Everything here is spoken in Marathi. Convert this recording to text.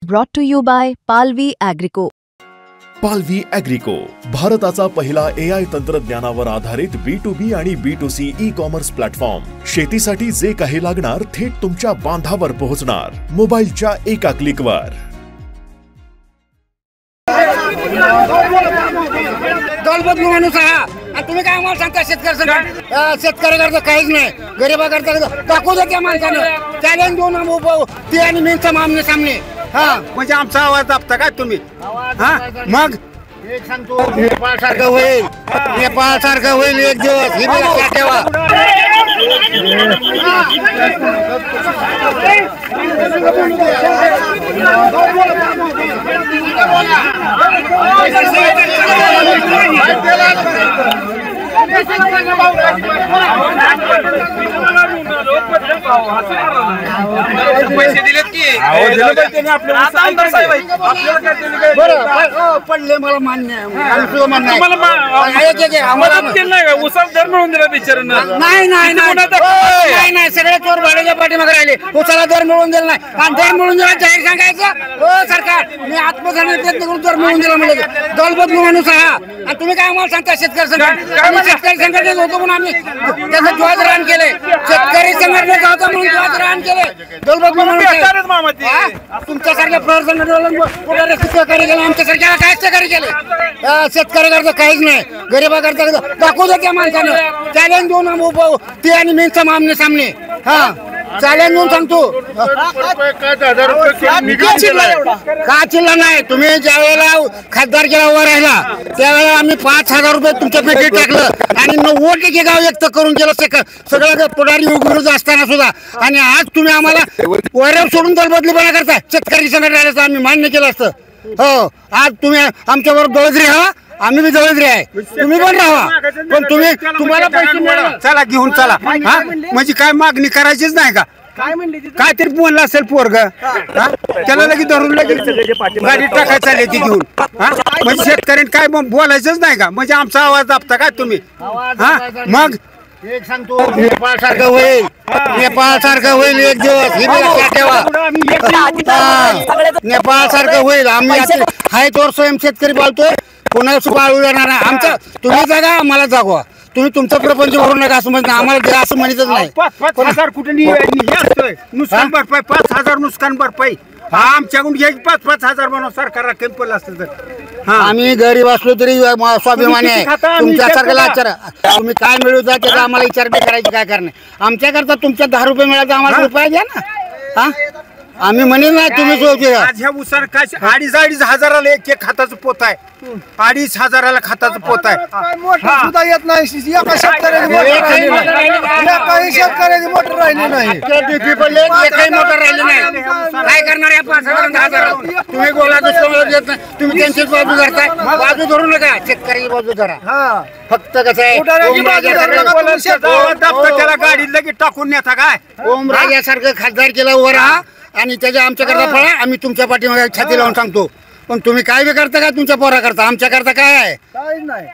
Brought to you by Palvi Agrico. पालवी ॲग्रिको, भारताचा पहिला AI तंत्रज्ञानावर आधारित B2B आणि B2C ई-कॉमर्स प्लॅटफॉर्म. शेतीसाठी जे काही लागणार थेट तुमच्या बांधावर पोहोचणार, मोबाईलच्या एका क्लिकवर. दलबदलू माणूस आहात, तुम्ही काय आम्हाला सांगता? शेतकऱ्याकरता काहीच नाही, गरीबाकरता दाखवू द्या त्या माणसानं. चॅलेंज देऊन ते आणि मेनचा आमने सामने. म्हणजे आमचा आवाज दाबता काय तुम्ही? मग एक सांगतो, नेपाळ सारखं होईल, नेपाळ सारखं होईल एक दिवस, ही लक्षात ठेवा. पैसे दिलेत की पडले मला मान्य आहे. नाही नाही नाही, सगळे चोर भाड्याच्या पाठीमागे राहिले. उसाला दर मिळून दिला नाही, आणि दर मिळून दिला जाहीर सांगायचं. हो सरकार, मी आत्मधर्म प्रयत्न करून दर मिळून दिला म्हणजे दलबदलू माणूस आहात, आणि तुम्ही काय आम्हाला सांगता? शेतकरी संघटनेत होतो म्हणून आम्ही त्याचं ध्वजरान केले. शेतकरी संघटनेत होतो म्हणून ध्वजरान केले. दलबदलू माणूस तुमच्यासारख्या प्रवर्तन सहकार्य केलं, आमच्यासारख्याला काय सहकार्य केले? शेतकऱ्याकरता काहीच नाही, गरीबाकरता दाखवू द्या त्या माणसानं. चॅलेंज देऊन ते आणि मेनचा आमने सामने. चॅलेंज देऊन सांगतो, का चिल्ला नाही. तुम्ही ज्या वेळेला खासदार केला उभा राहिला त्यावेळेला आम्ही 5,000 रुपये तुमच्या पेटीत टाकलं, आणि 90% गाव एकत्र करून गेलं सगळं पुढारी विरोध असताना सुद्धा. आणि आज तुम्ही आम्हाला वैरव सोडून दलबदलीपणा करताय. शेतकरी संघटनेचं आम्ही मान्य केलं असतं. हो, आज तुम्ही आमच्याबरोबर दळदरी राहा, आम्ही बी दळदरी आहे, तुम्ही पण राहा. पण तुम्हाला पैसे मिळाले, चला घेऊन चला. म्हणजे काय मागणी करायचीच नाही का? काय तरी बोलला असेल पोरग, त्याला लगेच धरून लगेच गाडी टाकायला चालली ती घेऊन. म्हणजे शेतकऱ्यांनी काय बोलायचंच नाही का? म्हणजे आमचा आवाज दाबता काय तुम्ही? मग एक सांगतो, नेपाळ सारखं होईल, नेपाळ सारखं होईल एक दिवस, ही लक्षात ठेवा. नेपाळ सारखं होईल. आम्ही हाय तोर स्वयं शेतकरी पाळतोय, कोणाला पाळू देणार नाही. आमचं तुम्ही जागा, आम्हाला जागवा. तुम्ही तुमचा प्रपंच भरू नका असं म्हणत, आम्हाला असं म्हणतच नाही. 5,000 कुठे नुकसान भरपाई, 5,000 नुकसान भरपाई आमच्याकडून घ्यायची. 5,000 म्हणून सरकारला कॅम्पल असतं तर. आम्ही गरीब असलो तरी स्वाभिमानी आहे. तुमच्यासारखं लाचार तुम्ही काय मिळवता त्याचा आम्हाला विचार नाही करायची काय करणे. आमच्याकरता तुमच्या 10 रुपये मिळाले आम्हाला रुपये द्या ना. आम्ही म्हणेल नाही तुम्ही ह्या उसार काय 2,500 हजाराला एक खाताचं पोत आहे. 2,500 खाताचं पोत आहे. सुद्धा येत नाही. शेतकऱ्याची मोटर राहिली नाही, एकही मोटर राहिली नाही. काय करणार या 5,000 तुम्ही बोला देत नाही. तुम्ही त्यांचीच बाजू धरताय. बाजू धरू नका, शेतकऱ्याची बाजू धरा. फक्त कसं आहे, त्याला गाडीत लगेच टाकून नेता काय? ओमराजासारखं खासदार केला उभं राहा, आणि त्याच्या आमच्याकरता फळा. आम्ही तुमच्या पाठीमागे छाती लावून सांगतो. पण तुम्ही काय बी करता का तुमच्या पोरा करता? आमच्या करता काय आहे? काहीच नाही.